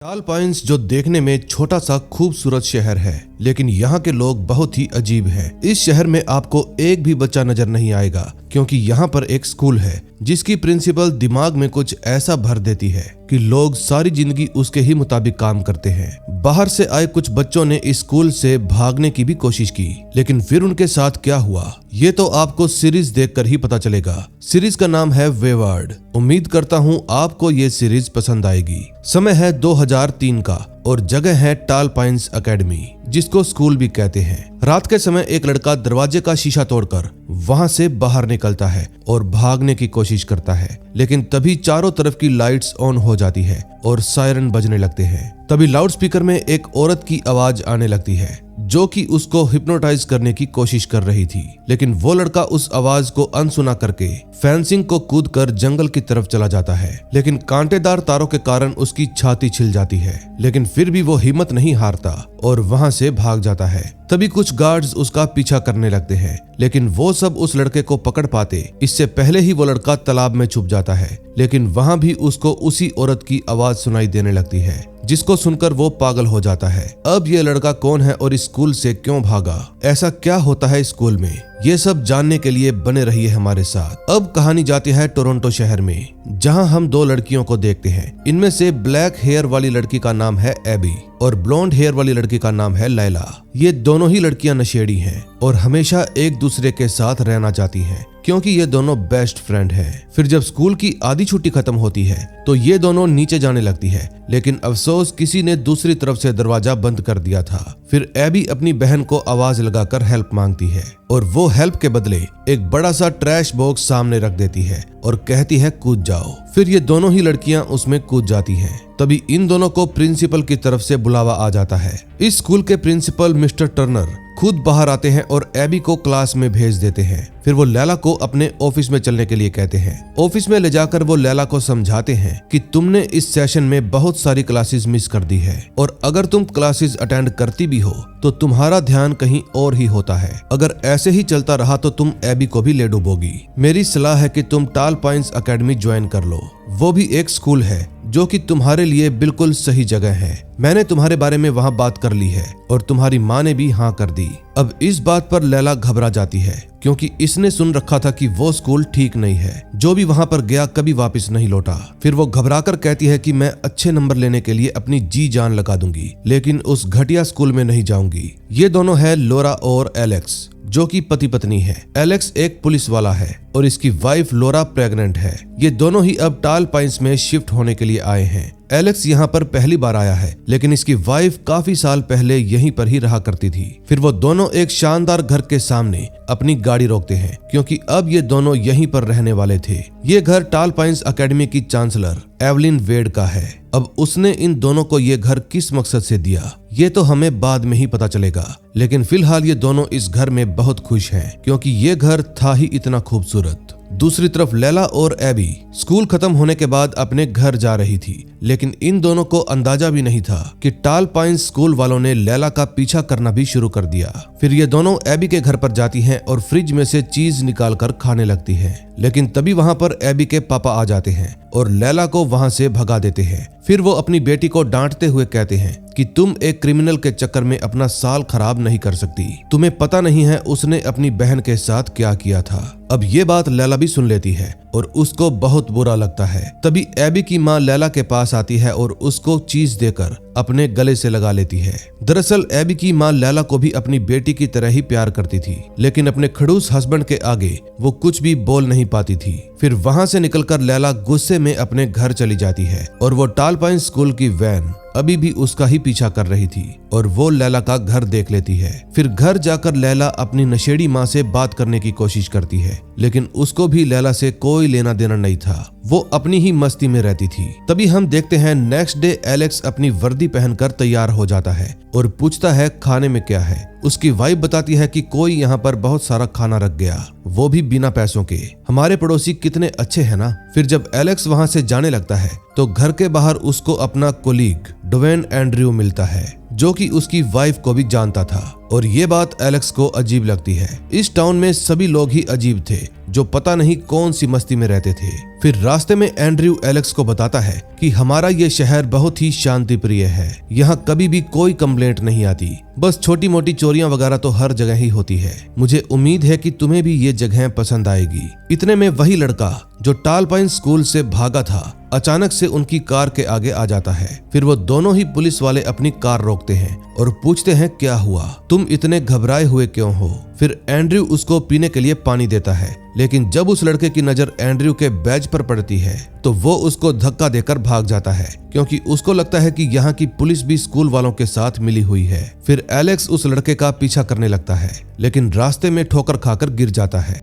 टाल पाइन्स जो देखने में छोटा सा खूबसूरत शहर है, लेकिन यहाँ के लोग बहुत ही अजीब हैं। इस शहर में आपको एक भी बच्चा नजर नहीं आएगा, क्योंकि यहाँ पर एक स्कूल है जिसकी प्रिंसिपल दिमाग में कुछ ऐसा भर देती है कि लोग सारी जिंदगी उसके ही मुताबिक काम करते हैं। बाहर से आए कुछ बच्चों ने इस स्कूल से भागने की भी कोशिश की, लेकिन फिर उनके साथ क्या हुआ ये तो आपको सीरीज देखकर ही पता चलेगा। सीरीज का नाम है वेवर्ड। उम्मीद करता हूँ आपको ये सीरीज पसंद आएगी। समय है 2003 का और जगह है टाल पाइन्स एकेडमी, जिसको स्कूल भी कहते हैं। रात के समय एक लड़का दरवाजे का शीशा तोड़कर वहां से बाहर निकलता है और भागने की कोशिश करता है, लेकिन तभी चारों तरफ की लाइट्स ऑन हो जाती है और सायरन बजने लगते हैं। तभी लाउडस्पीकर में एक औरत की आवाज आने लगती है जो कि उसको हिप्नोटाइज करने की कोशिश कर रही थी, लेकिन वो लड़का उस आवाज को अनसुना करके फेंसिंग को कूदकर जंगल की तरफ चला जाता है, लेकिन कांटेदार तारों के कारण उसकी छाती छिल जाती है, लेकिन फिर भी वो हिम्मत नहीं हारता और वहां से भाग जाता है। तभी कुछ गार्ड्स उसका पीछा करने लगते हैं, लेकिन वो सब उस लड़के को पकड़ पाते इससे पहले ही वो लड़का तालाब में छुप जाता है। लेकिन वहां भी उसको उसी औरत की आवाज सुनाई देने लगती है, जिसको सुनकर वो पागल हो जाता है। अब ये लड़का कौन है और स्कूल से क्यों भागा, ऐसा क्या होता है स्कूल में, ये सब जानने के लिए बने रहिए हमारे साथ। अब कहानी जाती है टोरंटो शहर में, जहां हम दो लड़कियों को देखते हैं। इनमें से ब्लैक हेयर वाली लड़की का नाम है एबी और ब्लॉन्ड हेयर वाली लड़की का नाम है लैला। ये दोनों ही लड़कियां नशेड़ी हैं और हमेशा एक दूसरे के साथ रहना चाहती हैं, क्योंकि ये दोनों बेस्ट फ्रेंड हैं। फिर जब स्कूल की आधी छुट्टी खत्म होती है तो ये दोनों नीचे जाने लगती है, लेकिन अफसोस किसी ने दूसरी तरफ से दरवाजा बंद कर दिया था। फिर एबी अपनी बहन को आवाज लगाकर हेल्प मांगती है और वो हेल्प के बदले एक बड़ा सा ट्रैश बॉक्स सामने रख देती है और कहती है कूद जाओ। फिर ये दोनों ही लड़कियां उसमें कूद जाती हैं। तभी इन दोनों को प्रिंसिपल की तरफ से बुलावा आ जाता है। इस स्कूल के प्रिंसिपल मिस्टर टर्नर खुद बाहर आते हैं और एबी को क्लास में भेज देते हैं। फिर वो लैला को अपने ऑफिस में चलने के लिए कहते हैं। ऑफिस में ले जाकर वो लैला को समझाते हैं कि तुमने इस सेशन में बहुत सारी क्लासेस मिस कर दी है और अगर तुम क्लासेस अटेंड करती भी हो तो तुम्हारा ध्यान कहीं और ही होता है। अगर ऐसे ही चलता रहा तो तुम एबी को भी ले डूबोगी। मेरी सलाह है कि तुम टाल पाइन्स एकेडमी ज्वाइन कर लो, वो भी एक स्कूल है जो कि तुम्हारे लिए बिल्कुल सही जगह है। मैंने तुम्हारे बारे में वहां बात कर ली है और तुम्हारी माँ ने भी हाँ कर दी। अब इस बात पर लैला घबरा जाती है, क्योंकि इसने सुन रखा था कि वो स्कूल ठीक नहीं है। जो भी वहां पर गया कभी वापस नहीं लौटा। फिर वो घबराकर कहती है कि मैं अच्छे नंबर लेने के लिए अपनी जी जान लगा दूंगी, लेकिन उस घटिया स्कूल में नहीं जाऊंगी। ये दोनों है लोरा और एलेक्स, जो कि पति पत्नी है। एलेक्स एक पुलिस वाला है और इसकी वाइफ लोरा प्रेग्नेंट है। ये दोनों ही अब टाल पाइन्स में शिफ्ट होने के लिए आए हैं। एलेक्स यहाँ पर पहली बार आया है, लेकिन इसकी वाइफ काफी साल पहले यहीं पर ही रहा करती थी। फिर वो दोनों एक शानदार घर के सामने अपनी गाड़ी रोकते हैं, क्योंकि अब ये दोनों यहीं पर रहने वाले थे। ये घर टाल पाइन्स एकेडमी की चांसलर एवलिन वेड का है। अब उसने इन दोनों को ये घर किस मकसद से दिया ये तो हमें बाद में ही पता चलेगा, लेकिन फिलहाल ये दोनों इस घर में बहुत खुश हैं, क्योंकि ये घर था ही इतना खूबसूरत। दूसरी तरफ लैला और एबी स्कूल खत्म होने के बाद अपने घर जा रही थी, लेकिन इन दोनों को अंदाजा भी नहीं था कि टाल पाइन्स स्कूल वालों ने लैला का पीछा करना भी शुरू कर दिया। फिर ये दोनों एबी के घर पर जाती हैं और फ्रिज में से चीज निकालकर खाने लगती हैं, लेकिन तभी वहां पर एबी के पापा आ जाते हैं और लैला को वहां से भगा देते हैं। फिर वो अपनी बेटी को डांटते हुए कहते हैं कि तुम एक क्रिमिनल के चक्कर में अपना साल खराब नहीं कर सकती। तुम्हें पता नहीं है उसने अपनी बहन के साथ क्या किया था। अब ये बात लैला भी सुन लेती है और उसको बहुत बुरा लगता है। तभी एबी की माँ लैला के पास आती है और उसको चीज देकर अपने गले से लगा लेती है। दरअसल एबी की माँ लैला को भी अपनी बेटी की तरह ही प्यार करती थी, लेकिन अपने खड़ूस हस्बैंड के आगे वो कुछ भी बोल नहीं पाती थी। फिर वहां से निकलकर लैला गुस्से में अपने घर चली जाती है और वो टाल पाइन्स स्कूल की वैन अभी भी उसका ही पीछा कर रही थी और वो लैला का घर देख लेती है। फिर घर जाकर लैला अपनी नशेड़ी माँ से बात करने की कोशिश करती है, लेकिन उसको भी लैला से कोई लेना देना नहीं था। वो अपनी ही मस्ती में रहती थी। तभी हम देखते हैं नेक्स्ट डे एलेक्स अपनी वर्दी पहनकर तैयार हो जाता है और पूछता है खाने में क्या है। उसकी वाइफ बताती है कि कोई यहाँ पर बहुत सारा खाना रख गया, वो भी बिना पैसों के। हमारे पड़ोसी कितने अच्छे हैं ना। फिर जब एलेक्स वहां से जाने लगता है तो घर के बाहर उसको अपना कोलीग ड्वेन एंड्रयू मिलता है, जो कि उसकी वाइफ को भी जानता था। और ये बात एलेक्स को अजीब लगती है। इस टाउन में सभी लोग ही अजीब थे जो पता नहीं कौन सी मस्ती में रहते थे। फिर रास्ते में एंड्रयू एलेक्स को बताता है कि हमारा ये शहर बहुत ही शांति प्रिय है, यहाँ कभी भी कोई कंप्लेंट नहीं आती, बस छोटी मोटी चोरियां वगैरह तो हर जगह ही होती है। मुझे उम्मीद है कि तुम्हें भी ये जगह पसंद आएगी। इतने में वही लड़का जो टालपाइन स्कूल से भागा था अचानक से उनकी कार के आगे आ जाता है। फिर वो दोनों ही पुलिस वाले अपनी कार रोकते हैं और पूछते हैं क्या हुआ, तुम इतने घबराए हुए क्यों हो। फिर एंड्रयू उसको पीने के लिए पानी देता है, लेकिन जब उस लड़के की नजर एंड्रयू के बैज पर पड़ती है तो वो उसको धक्का देकर भाग जाता है, क्योंकि उसको लगता है कि यहाँ की पुलिस भी स्कूल वालों के साथ मिली हुई है। फिर एलेक्स उस लड़के का पीछा करने लगता है, लेकिन रास्ते में ठोकर खाकर गिर जाता है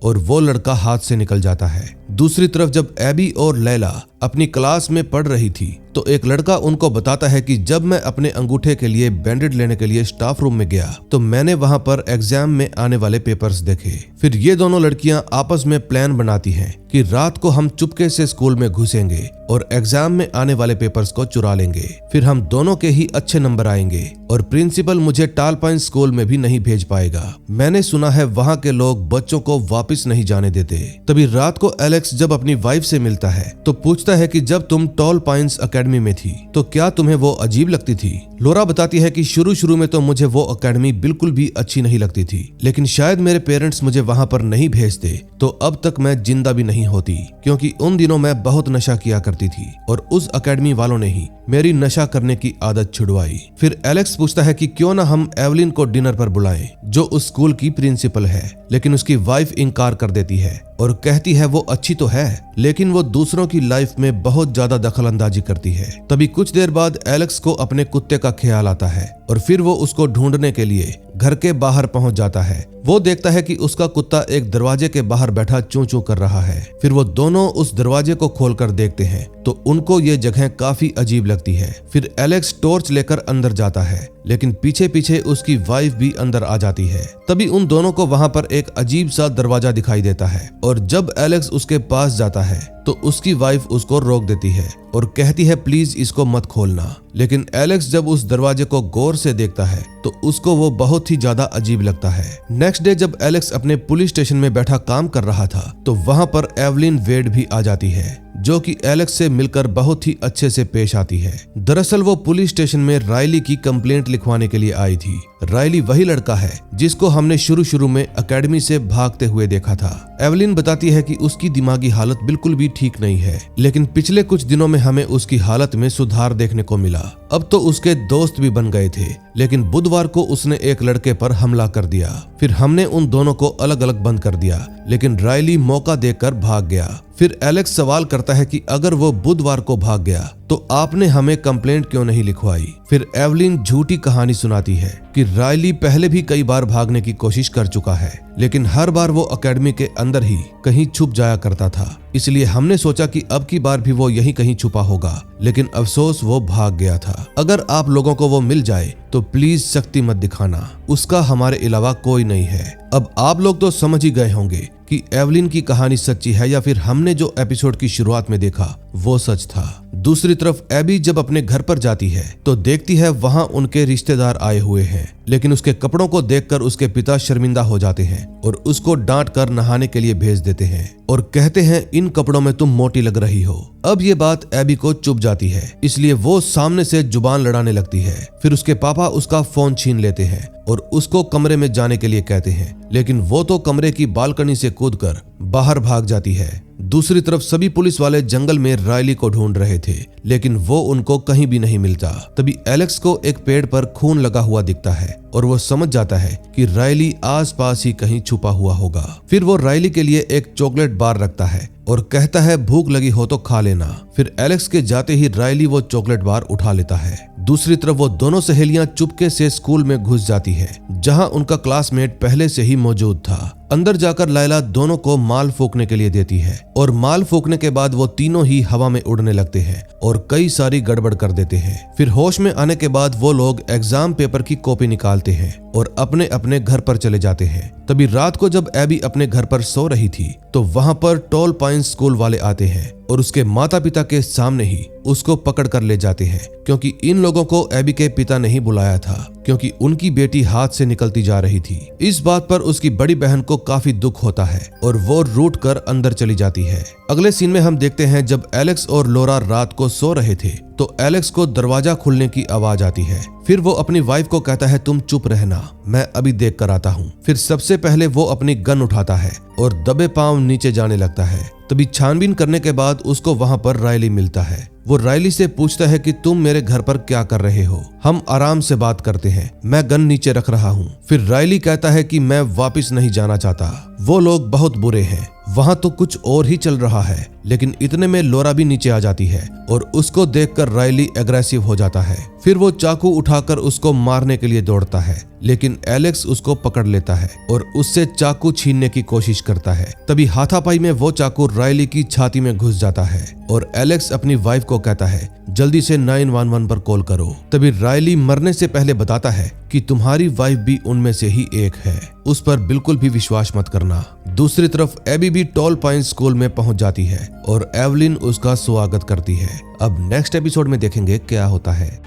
और वो लड़का हाथ से निकल जाता है। दूसरी तरफ जब एबी और लैला अपनी क्लास में पढ़ रही थी तो एक लड़का उनको बताता है कि जब मैं अपने अंगूठे के लिए बैंडेड लेने के लिए स्टाफ रूम में गया तो मैंने वहां पर एग्जाम में आने वाले पेपर्स देखे। फिर ये दोनों लड़कियां आपस में प्लान बनाती हैं कि रात को हम चुपके से स्कूल में घुसेंगे और एग्जाम में आने वाले पेपर्स को चुरा लेंगे। फिर हम दोनों के ही अच्छे नंबर आएंगे और प्रिंसिपल मुझे टालपाइन स्कूल में भी नहीं भेज पाएगा। मैंने सुना है वहाँ के लोग बच्चों को वापिस नहीं जाने देते। तभी रात को एलेक्स जब अपनी वाइफ से मिलता है तो पूछता है कि जब तुम टॉल पाइन्स एकेडमी में थी तो क्या तुम्हें वो अजीब लगती थी। लोरा बताती है कि शुरू में तो मुझे वो एकेडमी बिल्कुल भी अच्छी नहीं लगती थी, लेकिन शायद मेरे पेरेंट्स मुझे वहां पर नहीं भेजते तो अब तक मैं जिंदा भी नहीं होती, क्योंकि उन दिनों मैं बहुत नशा किया करती थी और उस एकेडमी वालों ने ही मेरी नशा करने की आदत छुड़वाई। फिर एलेक्स पूछता है कि क्यों ना हम एवलिन को डिनर पर बुलाएं, जो उस स्कूल की प्रिंसिपल है, लेकिन उसकी वाइफ इनकार कर देती है और कहती है वो अच्छी तो है लेकिन वो दूसरों की लाइफ में बहुत ज्यादा दखलंदाजी करती है। तभी कुछ देर बाद एलेक्स को अपने कुत्ते का ख्याल आता है और फिर वो उसको ढूंढने के लिए घर के बाहर पहुंच जाता है। वो देखता है कि उसका कुत्ता एक दरवाजे के बाहर बैठा चूं चूं कर रहा है। फिर वो दोनों उस दरवाजे को खोलकर देखते हैं तो उनको ये जगह काफी अजीब लगती है। फिर एलेक्स टॉर्च लेकर अंदर जाता है, लेकिन पीछे पीछे उसकी वाइफ भी अंदर आ जाती है। तभी उन दोनों को वहां पर एक अजीब सा दरवाजा दिखाई देता है और जब एलेक्स उसके पास जाता है तो उसकी वाइफ उसको रोक देती है और कहती है प्लीज इसको मत खोलना। लेकिन एलेक्स जब उस दरवाजे को गौर से देखता है तो उसको वो बहुत ही ज्यादा अजीब लगता है। नेक्स्ट डे जब एलेक्स अपने पुलिस स्टेशन में बैठा काम कर रहा था तो वहां पर एवलिन वेड भी आ जाती है, जो कि एलेक्स से मिलकर बहुत ही अच्छे से पेश आती है। दरअसल वो पुलिस स्टेशन में रायली की कंप्लेंट लिखवाने के लिए आई थी। रायली वही लड़का है जिसको हमने शुरू में एकेडमी से भागते हुए देखा था। एवलिन बताती है कि उसकी दिमागी हालत बिल्कुल भी ठीक नहीं है, लेकिन पिछले कुछ दिनों में हमें उसकी हालत में सुधार देखने को मिला। अब तो उसके दोस्त भी बन गए थे, लेकिन बुधवार को उसने एक लड़के पर हमला कर दिया। फिर हमने उन दोनों को अलग अलग बंद कर दिया, लेकिन रायली मौका देकर भाग गया। फिर एलेक्स सवाल करता है कि अगर वो बुधवार को भाग गया तो आपने हमें कंप्लेंट क्यों नहीं लिखवाई। फिर एवलिन झूठी कहानी सुनाती है कि रायली पहले भी कई बार भागने की कोशिश कर चुका है, लेकिन हर बार वो एकेडमी के अंदर ही कहीं छुप जाया करता था, इसलिए हमने सोचा कि अब की बार भी वो यहीं कहीं छुपा होगा, लेकिन अफसोस वो भाग गया था। अगर आप लोगों को वो मिल जाए तो प्लीज सख्ती मत दिखाना, उसका हमारे अलावा कोई नहीं है। अब आप लोग तो समझ ही गए होंगे कि एवलिन की कहानी सच्ची है या फिर हमने जो एपिसोड की शुरुआत में देखा वो सच था। दूसरी तरफ एबी जब अपने घर पर जाती है तो देखती है वहां उनके रिश्तेदार आए हुए हैं, लेकिन उसके कपड़ों को देखकर उसके पिता शर्मिंदा हो जाते हैं और उसको डांट कर नहाने के लिए भेज देते हैं और कहते हैं इन कपड़ों में तुम मोटी लग रही हो। अब ये बात एबी को चुभ जाती है, इसलिए वो सामने से जुबान लड़ाने लगती है। फिर उसके पापा उसका फोन छीन लेते हैं और उसको कमरे में जाने के लिए कहते हैं, लेकिन वो तो कमरे की बालकनी से कूदकर बाहर भाग जाती है। दूसरी तरफ सभी पुलिस वाले जंगल में रायली को ढूंढ रहे थे, लेकिन वो उनको कहीं भी नहीं मिलता। तभी एलेक्स को एक पेड़ पर खून लगा हुआ दिखता है और वो समझ जाता है कि रायली आसपास ही कहीं छुपा हुआ होगा। फिर वो रायली के लिए एक चॉकलेट बार रखता है और कहता है भूख लगी हो तो खा लेना। फिर एलेक्स के जाते ही रायली वो चॉकलेट बार उठा लेता है। दूसरी तरफ वो दोनों सहेलियां चुपके से स्कूल में घुस जाती है, जहां उनका क्लासमेट पहले से ही मौजूद था। अंदर जाकर लैला दोनों को माल फूकने के लिए देती है और माल फूकने के बाद वो तीनों ही हवा में उड़ने लगते हैं और कई सारी गड़बड़ कर देते हैं। फिर होश में आने के बाद वो लोग एग्जाम पेपर की कॉपी निकालते हैं और अपने अपने घर पर चले जाते हैं। तभी रात को जब एबी अपने घर पर सो रही थी तो वहां पर टॉल पाइन्स स्कूल वाले आते हैं और उसके माता पिता के सामने ही उसको पकड़ कर ले जाते हैं, क्योंकि इन लोगों को एबी के पिता ने ही बुलाया था, क्योंकि उनकी बेटी हाथ से निकलती जा रही थी। इस बात पर उसकी बड़ी बहन को काफी दुख होता है और वो रूठ कर अंदर चली जाती है। अगले सीन में हम देखते हैं जब एलेक्स और लोरा रात को सो रहे थे तो एलेक्स को दरवाजा खुलने की आवाज आती है। फिर वो अपनी वाइफ को कहता है तुम चुप रहना, मैं अभी देख कर आता हूँ। फिर सबसे पहले वो अपनी गन उठाता है और दबे पांव नीचे जाने लगता है। तभी छानबीन करने के बाद उसको वहां पर रायली मिलता है। वो रायली से पूछता है कि तुम मेरे घर पर क्या कर रहे हो? हम आराम से बात करते हैं, मैं गन नीचे रख रहा हूँ। फिर रायली कहता है कि मैं वापस नहीं जाना चाहता, वो लोग बहुत बुरे हैं। वहां तो कुछ और ही चल रहा है। लेकिन इतने में लोरा भी नीचे आ जाती है और उसको देखकर रायली एग्रेसिव हो जाता है। फिर वो चाकू उठाकर उसको मारने के लिए दौड़ता है, लेकिन एलेक्स उसको पकड़ लेता है और उससे चाकू छीनने की कोशिश करता है। तभी हाथापाई में वो चाकू रायली की छाती में घुस जाता है और एलेक्स अपनी वाइफ को कहता है जल्दी से 911 पर कॉल करो। तभी रायली मरने से पहले बताता है कि तुम्हारी वाइफ भी उनमें से ही एक है, उस पर बिल्कुल भी विश्वास मत करना। दूसरी तरफ एबी भी टॉल पाइन स्कूल में पहुंच जाती है और एवलिन उसका स्वागत करती है। अब नेक्स्ट एपिसोड में देखेंगे क्या होता है।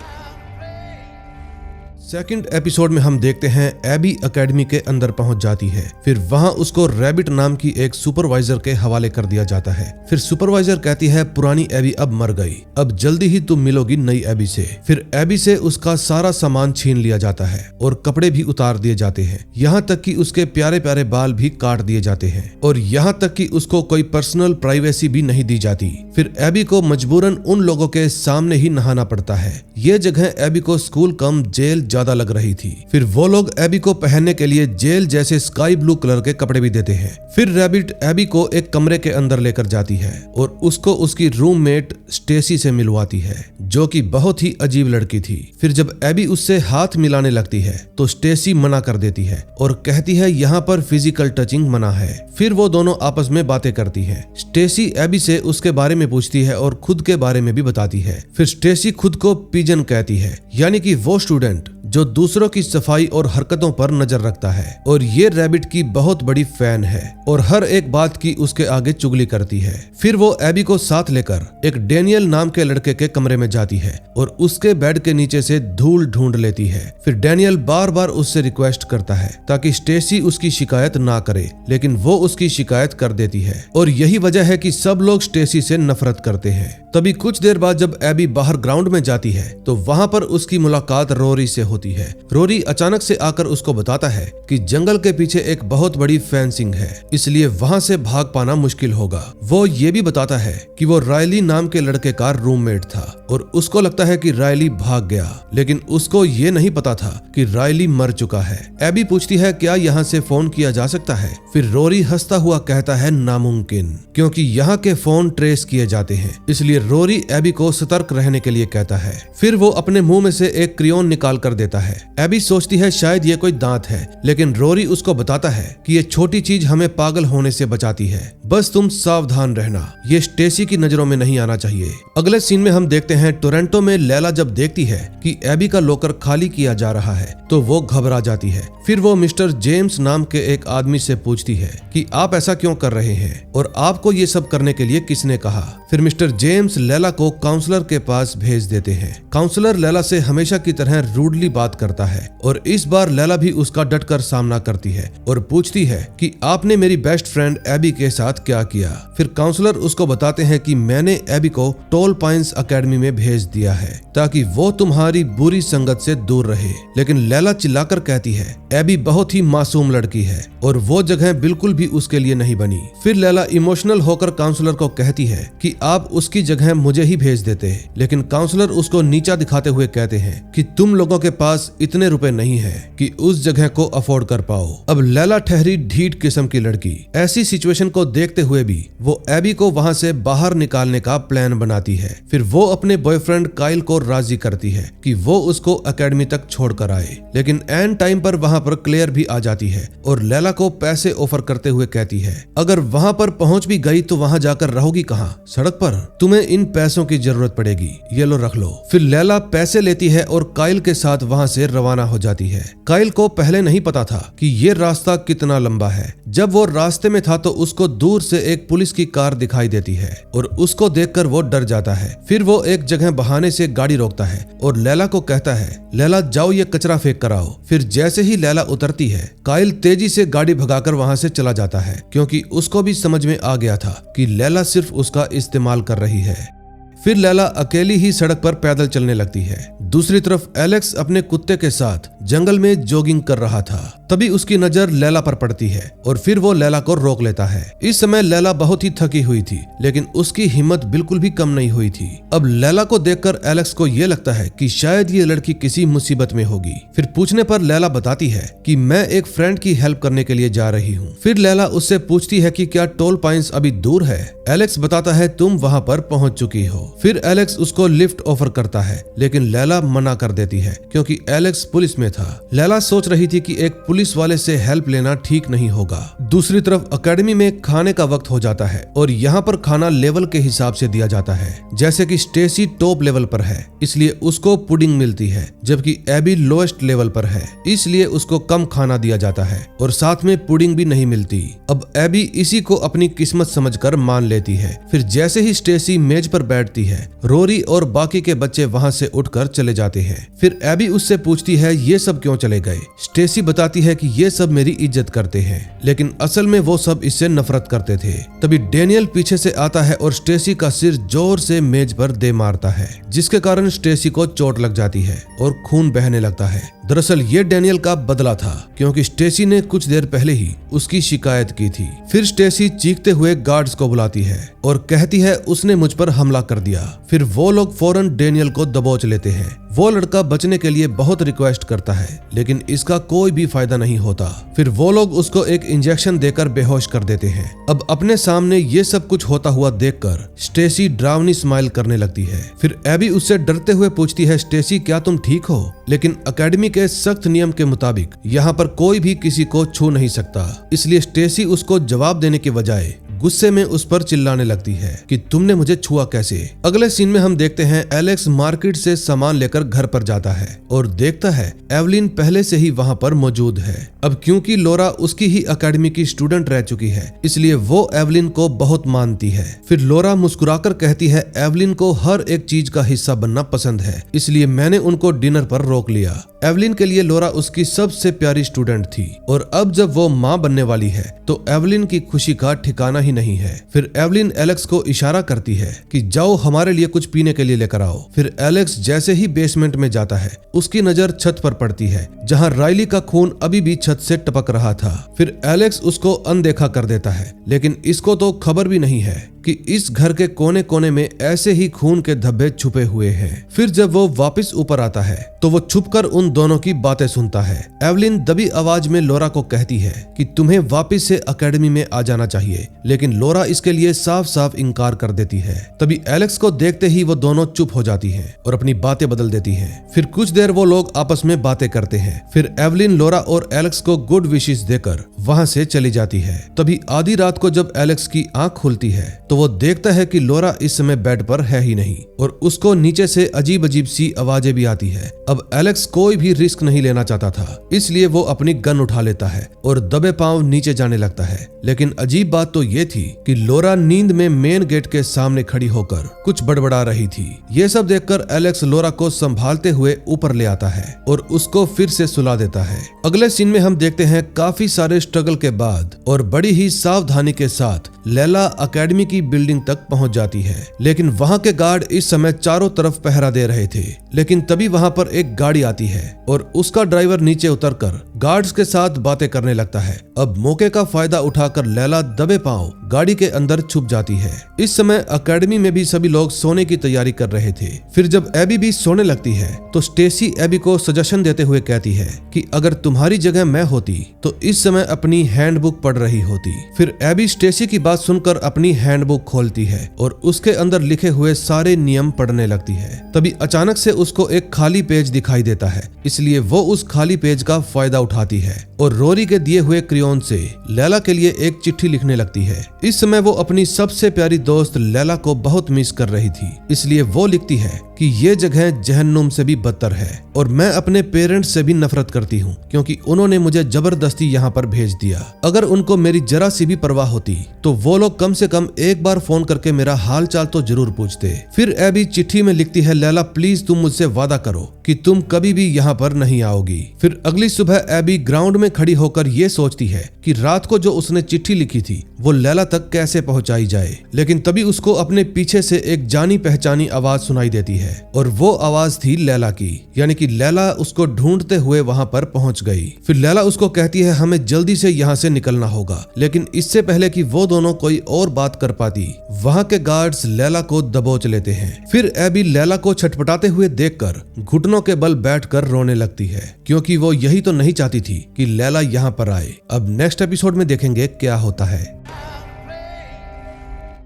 सेकंड एपिसोड में हम देखते हैं एबी एकेडमी के अंदर पहुंच जाती है। फिर वहां उसको रैबिट नाम की एक सुपरवाइजर के हवाले कर दिया जाता है। फिर सुपरवाइजर कहती है पुरानी एबी अब मर गई, अब जल्दी ही तुम मिलोगी नई एबी से। फिर एबी से उसका सारा सामान छीन लिया जाता है और कपड़े भी उतार दिए जाते हैं, यहाँ तक कि उसके प्यारे प्यारे बाल भी काट दिए जाते हैं और यहाँ तक कि उसको कोई पर्सनल प्राइवेसी भी नहीं दी जाती। फिर एबी को मजबूरन उन लोगों के सामने ही नहाना पड़ता है। ये जगह एबी को स्कूल कम जेल ज्यादा लग रही थी। फिर वो लोग एबी को पहनने के लिए जेल जैसे स्काई ब्लू कलर के कपड़े भी देते हैं। फिर रैबिट एबी को एक कमरे के अंदर लेकर जाती है और उसको उसकी रूममेट स्टेसी से मिलवाती है, जो कि बहुत ही अजीब लड़की थी। फिर जब एबी उससे हाथ मिलाने लगती है तो स्टेसी मना कर देती है और कहती है यहाँ पर फिजिकल टचिंग मना है। फिर वो दोनों आपस में बातें करती है। स्टेसी एबी से उसके बारे में पूछती है और खुद के बारे में भी बताती है। फिर स्टेसी खुद को पिजन कहती है, यानी कि वो स्टूडेंट जो दूसरों की सफाई और हरकतों पर नजर रखता है और ये रैबिट की बहुत बड़ी फैन है और हर एक बात की उसके आगे चुगली करती है। फिर वो एबी को साथ लेकर एक डेनियल नाम के लड़के के कमरे में जाती है और उसके बेड के नीचे से धूल ढूंढ लेती है। फिर डेनियल बार बार उससे रिक्वेस्ट करता है ताकि स्टेसी उसकी शिकायत ना करे, लेकिन वो उसकी शिकायत कर देती है और यही वजह है कि सब लोग स्टेसी से नफरत करते हैं। तभी कुछ देर बाद जब एबी बाहर ग्राउंड में जाती है तो वहां पर उसकी मुलाकात रोरी से होती है। रोरी अचानक से आकर उसको बताता है कि जंगल के पीछे एक बहुत बड़ी फेंसिंग है, इसलिए वहां से भाग पाना मुश्किल होगा। वो ये भी बताता है कि वो रायली नाम के लड़के का रूममेट था और उसको लगता है कि रायली भाग गया, लेकिन उसको ये नहीं पता था कि रायली मर चुका है। एबी पूछती है क्या यहाँ से फोन किया जा सकता है? फिर रोरी हंसता हुआ कहता है नामुमकिन, क्योंकि यहाँ के फोन ट्रेस किए जाते हैं। इसलिए रोरी एबी को सतर्क रहने के लिए कहता है। फिर वो अपने मुंह में से एक क्रियोन निकाल कर देता है। एबी सोचती है शायद ये कोई दांत है, लेकिन रोरी उसको बताता है कि ये छोटी चीज हमें पागल होने से बचाती है, बस तुम सावधान रहना, ये स्टेसी की नजरों में नहीं आना चाहिए। अगले सीन में हम देखते हैं टोरंटो में लैला जब देखती है कि एबी का लॉकर खाली किया जा रहा है तो वो घबरा जाती है। फिर वो मिस्टर जेम्स नाम के एक आदमी से पूछती है कि आप ऐसा क्यों कर रहे हैं और आपको ये सब करने के लिए किसने कहा? फिर मिस्टर जेम्स लैला को काउंसलर के पास भेज देते हैं। काउंसलर लैला से हमेशा की तरह रूडली बात करता है और इस बार लैला भी उसका डटकर सामना करती है और पूछती है कि आपने मेरी बेस्ट फ्रेंड एबी के साथ क्या किया? फिर काउंसलर उसको बताते हैं कि मैंने एबी को टॉल पाइन्स एकेडमी में भेज दिया है ताकि वो तुम्हारी बुरी संगत से दूर रहे। लेकिन लैला चिल्लाकर कहती है एबी बहुत ही मासूम लड़की है और वो जगह बिल्कुल भी उसके लिए नहीं बनी। फिर लैला इमोशनल होकर काउंसलर को कहती है कि आप उसकी जगह मुझे ही भेज देते हैं, लेकिन काउंसलर उसको नीचा दिखाते हुए कहते हैं कि तुम लोगों के पास इतने रुपए नहीं है कि उस जगह को अफोर्ड कर पाओ। अब लैला ठहरी ढीठ किस्म की लड़की ऐसी सिचुएशन को देखते हुए भी वो एबी को वहां से बाहर निकालने का प्लान बनाती है। फिर वो अपने बॉयफ्रेंड काइल को राजी करती है कि वो उसको एकेडमी तक छोड़कर आए, लेकिन एंड टाइम पर वहां पर क्लेयर भी आ जाती है और लैला को पैसे ऑफर करते हुए कहती है अगर वहां पर पहुंच भी गई तो वहां जाकर रहोगी कहां? सड़क पर? तुम्हें इन पैसों की जरूरत पड़ेगी, ये लो रख लो। फिर लैला पैसे लेती है और काइल के साथ वहां से रवाना हो जाती है। काइल को पहले नहीं पता था कि ये रास्ता कितना लंबा है। जब वो रास्ते में था तो उसको दूर दूर से एक पुलिस की कार दिखाई देती है और उसको देखकर वो डर जाता है। फिर वो एक जगह बहाने से गाड़ी रोकता है और लैला को कहता है, लैला जाओ ये कचरा फेंक कर आओ। फिर जैसे ही लैला उतरती है, काइल तेजी से गाड़ी भगाकर वहां से चला जाता है, क्योंकि उसको भी समझ में आ गया था कि लैला सिर्फ उसका इस्तेमाल कर रही है। फिर लैला अकेली ही सड़क पर पैदल चलने लगती है। दूसरी तरफ एलेक्स अपने कुत्ते के साथ जंगल में जॉगिंग कर रहा था। तभी उसकी नजर लैला पर पड़ती है और फिर वो लैला को रोक लेता है। इस समय लैला बहुत ही थकी हुई थी, लेकिन उसकी हिम्मत बिल्कुल भी कम नहीं हुई थी। अब लैला को देखकर एलेक्स को ये लगता है कि शायद ये लड़की किसी मुसीबत में होगी। फिर पूछने पर लैला बताती है कि मैं एक फ्रेंड की हेल्प करने के लिए जा रही हूँ। फिर लैला उससे पूछती है कि क्या टोल पॉइंट्स अभी दूर है। एलेक्स बताता है तुम वहाँ पर पहुँच चुकी हो। फिर एलेक्स उसको लिफ्ट ऑफर करता है, लेकिन लैला मना कर देती है क्योंकि एलेक्स पुलिस में था। लैला सोच रही थी कि एक पुलिस वाले से हेल्प लेना ठीक नहीं होगा। दूसरी तरफ एकेडमी में खाने का वक्त हो जाता है और यहाँ पर खाना लेवल के हिसाब से दिया जाता है। जैसे कि स्टेसी टॉप लेवल पर है, इसलिए उसको पुडिंग मिलती है, जबकि एबी लोएस्ट लेवल पर है, इसलिए उसको कम खाना दिया जाता है और साथ में पुडिंग भी नहीं मिलती। अब एबी इसी को अपनी किस्मत समझकर मान लेती है। फिर जैसे ही स्टेसी मेज पर बैठती है, रोरी और बाकी के बच्चे वहां से उठकर चले जाते हैं। फिर एबी उससे पूछती है ये सब क्यों चले गए। स्टेसी बताती है कि ये सब मेरी इज्जत करते हैं, लेकिन असल में वो सब इससे नफरत करते थे। तभी डेनियल पीछे से आता है और स्टेसी का सिर जोर से मेज पर दे मारता है, जिसके कारण स्टेसी को चोट लग जाती है और खून बहने लगता है। दरअसल ये डेनियल का बदला था, क्योंकि स्टेसी ने कुछ देर पहले ही उसकी शिकायत की थी। फिर स्टेसी चीखते हुए गार्ड्स को बुलाती है और कहती है उसने मुझ पर हमला कर दिया। फिर वो लोग फौरन डेनियल को दबोच लेते हैं। वो लड़का बचने के लिए बहुत रिक्वेस्ट करता है, लेकिन इसका कोई भी फायदा नहीं होता। फिर वो लोग उसको एक इंजेक्शन देकर बेहोश कर देते हैं। अब अपने सामने ये सब कुछ होता हुआ देखकर स्टेसी डरावनी स्माइल करने लगती है। फिर एबी उससे डरते हुए पूछती है, स्टेसी क्या तुम ठीक हो? लेकिन एकेडमी के सख्त नियम के मुताबिक यहाँ पर कोई भी किसी को छू नहीं सकता, इसलिए स्टेसी उसको जवाब देने के बजाय गुस्से में उस पर चिल्लाने लगती है कि तुमने मुझे छुआ कैसे। अगले सीन में हम देखते हैं एलेक्स मार्केट से सामान लेकर घर पर जाता है और देखता है एवलिन पहले से ही वहां पर मौजूद है। अब क्योंकि लोरा उसकी ही एकेडमी की स्टूडेंट रह चुकी है, इसलिए वो एवलिन को बहुत मानती है। फिर लोरा मुस्कुराकर कहती है एवलिन को हर एक चीज का हिस्सा बनना पसंद है, इसलिए मैंने उनको डिनर पर रोक लिया। एवलिन के लिए लोरा उसकी सबसे प्यारी स्टूडेंट थी और अब जब वो माँ बनने वाली है तो एवलिन की खुशी का ठिकाना ही नहीं है। फिर एवलिन एलेक्स को इशारा करती है कि जाओ हमारे लिए कुछ पीने के लिए लेकर आओ। फिर एलेक्स जैसे ही बेसमेंट में जाता है, उसकी नजर छत पर पड़ती है जहां राइली का खून अभी भी छत से टपक रहा था। फिर एलेक्स उसको अनदेखा कर देता है, लेकिन इसको तो खबर भी नहीं है कि इस घर के कोने कोने में ऐसे ही खून के धब्बे छुपे हुए हैं। फिर जब वो वापस ऊपर आता है तो वो छुपकर उन दोनों की बातें सुनता है। एवलिन दबी आवाज में लोरा को कहती है कि तुम्हें वापस से एकेडमी में आ जाना चाहिए, लेकिन लोरा इसके लिए साफ साफ इनकार कर देती है। तभी एलेक्स को देखते ही वो दोनों चुप हो जाती हैं और अपनी बातें बदल देती हैं। फिर कुछ देर वो लोग आपस में बातें करते हैं। फिर एवलिन लोरा और एलेक्स को गुड विशेस देकर वहां से चली जाती है। तभी आधी रात को जब एलेक्स की आंख खुलती है तो वो देखता है कि लोरा इस समय बेड पर है ही नहीं और उसको नीचे से अजीब अजीब सी आवाजें भी आती है। अब एलेक्स कोई भी रिस्क नहीं लेना चाहता था, इसलिए वो अपनी गन उठा लेता है और दबे पांव नीचे जाने लगता है। लेकिन अजीब बात तो ये थी कि लोरा नींद में मेन गेट के सामने खड़ी होकर कुछ बड़बड़ा रही थी। ये सब देखकर एलेक्स लोरा को संभालते हुए ऊपर ले आता है और उसको फिर से सुला देता है। अगले सीन में हम देखते हैं काफी सारे स्ट्रगल के बाद और बड़ी ही सावधानी के साथ लैला एकेडमी की बिल्डिंग तक पहुंच जाती है, लेकिन वहां के गार्ड इस समय चारों तरफ पहरा दे रहे थे। लेकिन तभी वहां पर एक गाड़ी आती है और उसका ड्राइवर नीचे उतरकर गार्ड्स के साथ बातें करने लगता है। अब मौके का फायदा उठाकर लैला दबे पांव गाड़ी के अंदर छुप जाती है। इस समय एकेडमी में भी सभी लोग सोने की तैयारी कर रहे थे। फिर जब एबी भी सोने लगती है तो स्टेसी एबी को सजेशन देते हुए कहती है कि अगर तुम्हारी जगह मैं होती तो इस समय अपनी हैंडबुक पढ़ रही होती। फिर एबी स्टेसी की बात सुनकर अपनी हैंडबुक खोलती है और उसके अंदर लिखे हुए सारे नियम पढ़ने लगती है। तभी अचानक से उसको एक खाली पेज दिखाई देता है, इसलिए वो उस खाली पेज का फायदा उठाती है और रोरी के दिए हुए क्रेयॉन से लैला के लिए एक चिट्ठी लिखने लगती है। इस समय वो अपनी सबसे प्यारी दोस्त लैला को बहुत मिस कर रही थी, इसलिए वो लिखती है कि ये जगह जहन्नुम से भी बदतर है और मैं अपने पेरेंट्स से भी नफरत करती हूँ क्योंकि उन्होंने मुझे जबरदस्ती यहाँ पर भेज दिया। अगर उनको मेरी जरा सी भी परवाह होती तो वो लोग कम से कम एक बार फोन करके मेरा हाल चाल तो जरूर पूछते। फिर एबी चिट्ठी में लिखती है, लैला प्लीज तुम मुझसे वादा करो कि तुम कभी भी यहाँ पर नहीं आओगी। फिर अगली सुबह एबी ग्राउंड में खड़ी होकर ये सोचती है कि रात को जो उसने चिट्ठी लिखी थी वो लैला तक कैसे पहुंचाई जाए, लेकिन तभी उसको अपने पीछे से एक जानी पहचानी आवाज सुनाई देती है और वो आवाज थी लैला की, यानी कि लैला उसको ढूंढते हुए वहां पर पहुंच गई। फिर लैला उसको कहती है हमें जल्दी से यहाँ से निकलना होगा, लेकिन इससे पहले कि वो दोनों कोई और बात कर पाती वहां के गार्ड्स लैला को दबोच लेते हैं। फिर एबी लैला को छटपटाते हुए देखकर घुटनों के बल बैठकर रोने लगती है क्योंकि वो यही तो नहीं चाहती थी कि लैला यहाँ पर आए। अब नेक्स्ट एपिसोड में देखेंगे क्या होता है।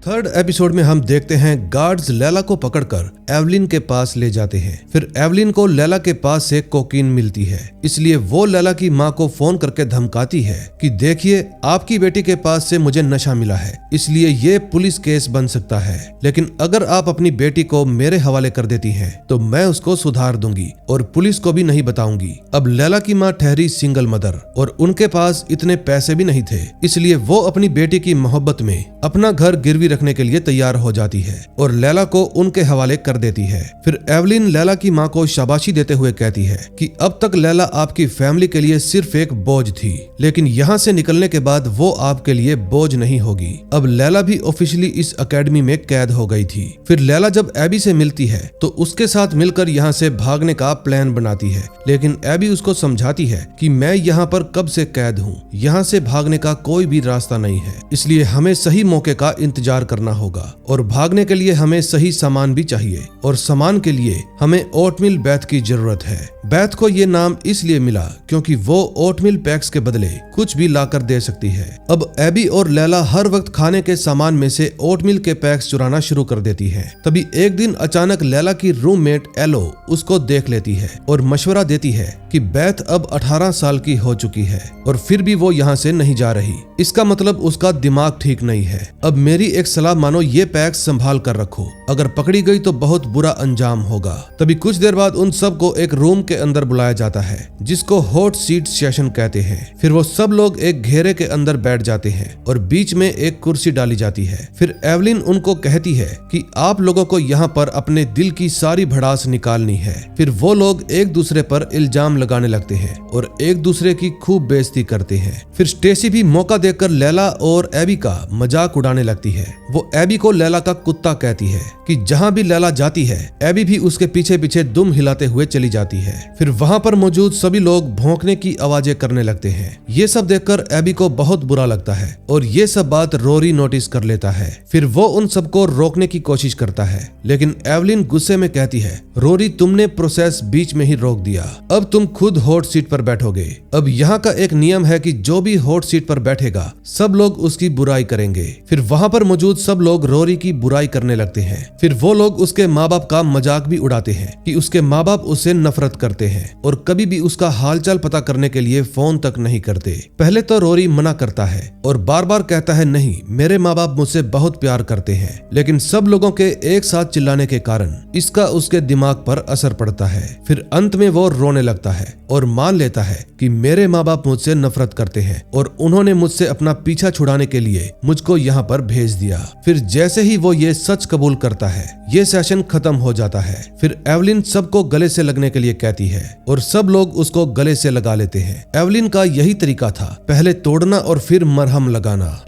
थर्ड एपिसोड में हम देखते हैं गार्ड्स लैला को पकड़कर एवलिन के पास ले जाते हैं। फिर एवलिन को लैला के पास से कोकीन मिलती है, इसलिए वो लैला की माँ को फोन करके धमकाती है कि देखिए आपकी बेटी के पास से मुझे नशा मिला है, इसलिए ये पुलिस केस बन सकता है, लेकिन अगर आप अपनी बेटी को मेरे हवाले कर देती हैं तो मैं उसको सुधार दूंगी और पुलिस को भी नहीं बताऊंगी। अब लैला की माँ ठहरी सिंगल मदर और उनके पास इतने पैसे भी नहीं थे, इसलिए वो अपनी बेटी की मोहब्बत में अपना घर गिरवी रखने के लिए तैयार हो जाती है और लैला को उनके हवाले कर देती है। फिर एवलिन लैला की माँ को शाबाशी देते हुए कहती है कि अब तक लैला आपकी फैमिली के लिए सिर्फ एक बोझ थी, लेकिन यहाँ से निकलने के बाद वो आपके लिए बोझ नहीं होगी। अब लैला भी ऑफिशियली इस एकेडमी में कैद हो गई थी। फिर लैला जब एबी से मिलती है तो उसके साथ मिलकर यहाँ से भागने का प्लान बनाती है, लेकिन एबी उसको समझाती है कि मैं यहाँ पर कब से कैद हूँ, यहाँ से भागने का कोई भी रास्ता नहीं है, इसलिए हमें सही मौके का इंतजार करना होगा और भागने के लिए हमें सही सामान भी चाहिए और सामान के लिए हमें ओटमील बैथ की जरूरत है। बैथ को ये नाम इसलिए मिला क्योंकि वो ओटमील पैक्स के बदले कुछ भी लाकर दे सकती है। अब एबी और लैला हर वक्त खाने के सामान में से ओटमील के पैक्स चुराना शुरू कर देती है। तभी एक दिन अचानक लैला की रूममेट एलो उसको देख लेती है और मशवरा देती है कि बैथ अब 18 साल की हो चुकी है और फिर भी वो यहाँ से नहीं जा रही, इसका मतलब उसका दिमाग ठीक नहीं है। अब मेरी एक सलाह मानो, ये पैक्स संभाल कर रखो, अगर पकड़ी गई तो बहुत बुरा अंजाम होगा। तभी कुछ देर बाद उन सबको एक रूम के अंदर बुलाया जाता है जिसको हॉट सीट सेशन कहते हैं। फिर वो सब लोग एक घेरे के अंदर बैठ जाते हैं और बीच में एक कुर्सी डाली जाती है। फिर एवलिन उनको कहती है कि आप लोगों को यहाँ पर अपने दिल की सारी भड़ास निकालनी है। फिर वो लोग एक दूसरे पर इल्जाम लगाने लगते हैं और एक दूसरे की खूब बेइज्जती करते हैं। फिर स्टेसी भी मौका देखकर लैला और एबी का मजाक उड़ाने लगती है। वो एबी को लैला का कुत्ता कहती है कि जहाँ भी लैला जाती है एबी भी उसके पीछे पीछे दुम हिलाते हुए चली जाती है। फिर वहाँ पर मौजूद सभी लोग भौंकने की आवाजें करने लगते हैं। ये सब देखकर एबी को बहुत बुरा लगता है और ये सब बात रोरी नोटिस कर लेता है। फिर वो उन सबको रोकने की कोशिश करता है, लेकिन एवलिन गुस्से में कहती है, रोरी तुमने प्रोसेस बीच में ही रोक दिया, अब तुम खुद हॉट सीट पर बैठोगे। अब यहाँ का एक नियम है कि जो भी हॉट सीट पर बैठेगा सब लोग उसकी बुराई करेंगे। फिर वहाँ पर मौजूद सब लोग रोरी की बुराई करने लगते हैं। फिर वो लोग उसके माँ बाप का मजाक भी उड़ाते हैं कि उसके माँ बाप उससे नफरत करते हैं और कभी भी उसका हालचाल पता करने के लिए फोन तक नहीं करते। पहले तो रोरी मना करता है और बार बार कहता है नहीं, मेरे माँ बाप मुझसे बहुत प्यार करते हैं, लेकिन सब लोगों के एक साथ चिल्लाने के कारण इसका उसके दिमाग पर असर पड़ता है। फिर अंत में वो रोने लगता है और मान लेता है कि मेरे माँ बाप मुझसे नफरत करते हैं और उन्होंने मुझसे अपना पीछा छुड़ाने के लिए मुझको यहाँ पर भेज दिया। फिर जैसे ही वो ये सच कबूल करता है ये सेशन खत्म हो जाता है। फिर एवलिन सबको गले से लगने के लिए कहती है और सब लोग उसको गले से लगा लेते हैं। एवलिन का यही तरीका था, पहले तोड़ना और फिर मरहम लगाना,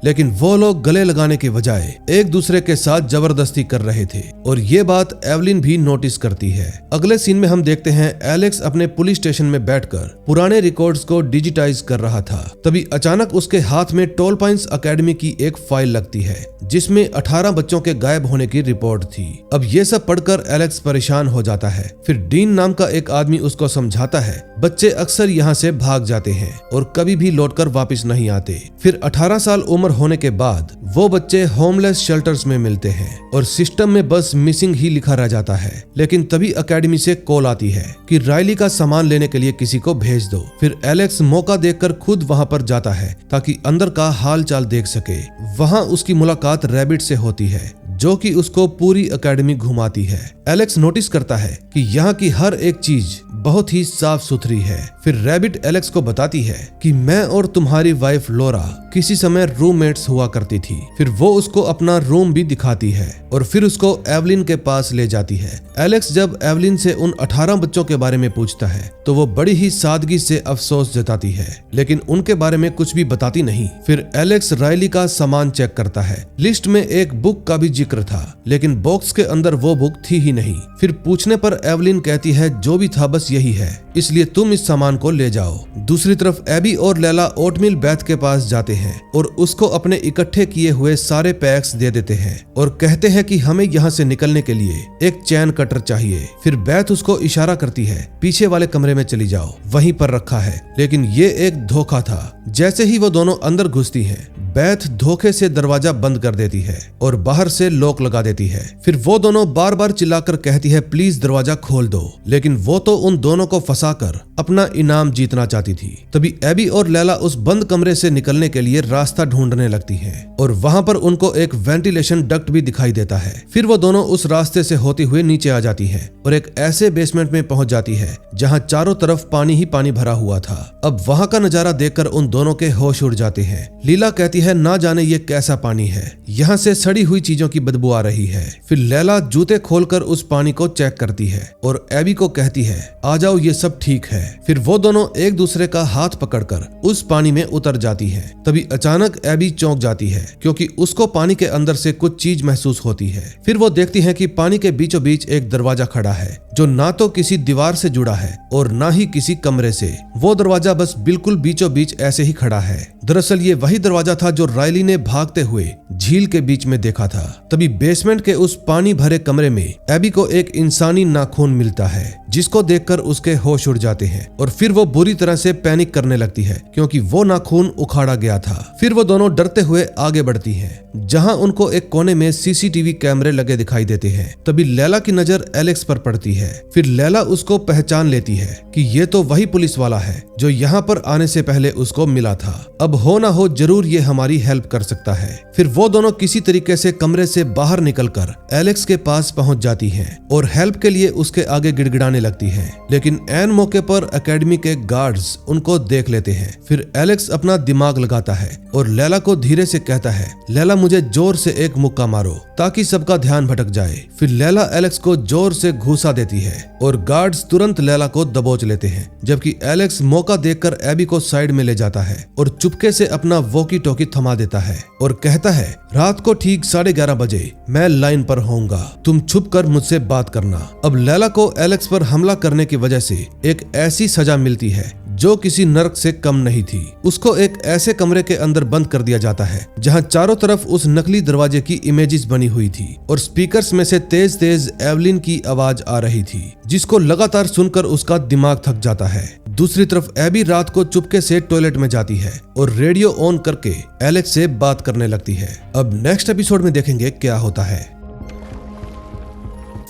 लेकिन वो लोग गले लगाने के बजाय एक दूसरे के साथ जबरदस्ती कर रहे थे और ये बात एवलिन भी नोटिस करती है। अगले सीन में हम देखते हैं एलेक्स अपने पुलिस स्टेशन में बैठकर पुराने रिकॉर्ड्स को डिजिटाइज कर रहा था। तभी अचानक उसके हाथ में टोल पाइंस एकेडमी की एक फाइल लगती है जिसमें 18 बच्चों के गायब होने की रिपोर्ट थी। अब ये सब पढ़कर एलेक्स परेशान हो जाता है। फिर डीन नाम का एक आदमी उसको समझाता है बच्चे अक्सर यहाँ से भाग जाते हैं और कभी भी लौटकर वापस नहीं आते। फिर 18 साल उम्र होने के बाद वो बच्चे होमलेस शेल्टर्स में मिलते हैं और सिस्टम में बस मिसिंग ही लिखा रह जाता है। लेकिन तभी एकेडमी से कॉल आती है कि राइली का सामान लेने के लिए किसी को भेज दो। फिर एलेक्स मौका देखकर खुद वहाँ पर जाता है ताकि अंदर का हाल चाल देख सके। वहाँ उसकी मुलाकात रैबिट से होती है जो कि उसको पूरी एकेडमी घुमाती है। एलेक्स नोटिस करता है कि यहाँ की हर एक चीज बहुत ही साफ सुथरी है। फिर रैबिट एलेक्स को बताती है कि मैं और तुम्हारी वाइफ लोरा किसी समय रूममेट्स हुआ करती थी। फिर वो उसको अपना रूम भी दिखाती है और फिर उसको एवलिन के पास ले जाती है। एलेक्स जब एवलिन से उन 18 बच्चों के बारे में पूछता है तो वो बड़ी ही सादगी से अफसोस जताती है, लेकिन उनके बारे में कुछ भी बताती नहीं। फिर एलेक्स राइली का सामान चेक करता है। लिस्ट में एक बुक का भी जिक्र था, लेकिन बॉक्स के अंदर वो बुक थी ही नहीं। फिर पूछने पर एवलिन कहती है जो भी था बस यही है, इसलिए तुम इस सामान को ले जाओ। दूसरी तरफ एबी और लैला ओटमील बैथ के पास जाते हैं और उसको अपने इकट्ठे किए हुए सारे पैक्स दे देते हैं और कहते हैं कि हमें यहाँ से निकलने के लिए एक चैन कटर चाहिए। फिर बैथ उसको इशारा करती है पीछे वाले कमरे में चली जाओ, वहीं पर रखा है। लेकिन ये एक धोखा था। जैसे ही वो दोनों अंदर घुसती हैं, बैथ धोखे से दरवाजा बंद कर देती है और बाहर से लॉक लगा देती है। फिर वो दोनों बार बार चिल्लाकर कहती है प्लीज दरवाजा खोल दो, लेकिन वो तो उन दोनों को फंसाकर अपना इनाम जीतना चाहती थी। तभी एबी और लैला उस बंद कमरे से निकलने के लिए रास्ता ढूंढने लगती हैं और वहां पर उनको एक वेंटिलेशन डक्ट भी दिखाई देता है। फिर वो दोनों उस रास्ते से होते हुए नीचे आ जाती है और एक ऐसे बेसमेंट में पहुंच जाती है जहां चारों तरफ पानी ही पानी भरा हुआ था। अब वहां का नजारा देखकर उन दोनों के होश उड़ जाते हैं। लीला कहती है ना जाने ये कैसा पानी है, यहाँ से सड़ी हुई चीजों की बदबू आ रही है। फिर लैला जूते खोलकर उस पानी को चेक करती है और एबी को कहती है आ जाओ ये सब ठीक है। फिर वो दोनों एक दूसरे का हाथ पकड़कर उस पानी में उतर जाती हैं। तभी अचानक एबी चौंक जाती है क्योंकि उसको पानी के अंदर से कुछ चीज महसूस होती है। फिर वो देखती है कि पानी के बीचों बीच एक दरवाजा खड़ा है जो ना तो किसी दीवार से जुड़ा है और ना ही किसी कमरे से। वो दरवाजा बस बिल्कुल बीचों बीच ऐसे ही खड़ा है। दरअसल ये वही दरवाजा था जो राइली ने भागते हुए झील के बीच में देखा था। तभी बेसमेंट के उस पानी भरे कमरे में एबी को एक इंसानी नाखून मिलता है जिसको देखकर उसके होश उड़ जाते हैं और फिर वो बुरी तरह से पैनिक करने लगती है क्योंकि वो नाखून उखाड़ा गया था। फिर वो दोनों डरते हुए आगे बढ़ती हैं जहां उनको एक कोने में सीसीटीवी कैमरे लगे दिखाई देते हैं। तभी लैला की नजर एलेक्स पर पड़ती है। फिर लैला उसको पहचान लेती है कि ये तो वही पुलिस वाला है जो यहाँ पर आने से पहले उसको मिला था। अब हो ना हो जरूर ये हमारी हेल्प कर सकता है। फिर वो दोनों किसी तरीके से कमरे से बाहर निकलकर एलेक्स के पास पहुंच जाती हैं और हेल्प के लिए उसके आगे गिड़गिड़ाने लगती हैं। लेकिन ऐन मौके पर एकेडमी के गार्ड्स उनको देख लेते हैं। फिर एलेक्स अपना दिमाग लगाता है और लैला को धीरे से कहता है लैला मुझे जोर से एक मुक्का मारो ताकि सबका ध्यान भटक जाए। फिर लैला एलेक्स को जोर से घूसा देती है और गार्ड्स तुरंत लैला को दबोच लेते हैं, जबकि एलेक्स मौका देखकर एबी को साइड में ले जाता है और चुपके से अपना वॉकी टॉकी थमा देता है और कहता है रात को ठीक 11:30 बजे मैं लाइन पर होऊंगा, तुम छुप कर मुझसे बात करना। अब लैला को एलेक्स पर हमला करने की वजह से एक ऐसी सजा मिलती है जो किसी नर्क से कम नहीं थी। उसको एक ऐसे कमरे के अंदर बंद कर दिया जाता है जहां चारों तरफ उस नकली दरवाजे की इमेजेस बनी हुई थी और स्पीकर्स में से तेज तेज एवलिन की आवाज आ रही थी जिसको लगातार सुनकर उसका दिमाग थक जाता है। दूसरी तरफ एबी रात को चुपके से टॉयलेट में जाती है और रेडियो ऑन करके एलेक्स से बात करने लगती है। अब नेक्स्ट एपिसोड में देखेंगे क्या होता है।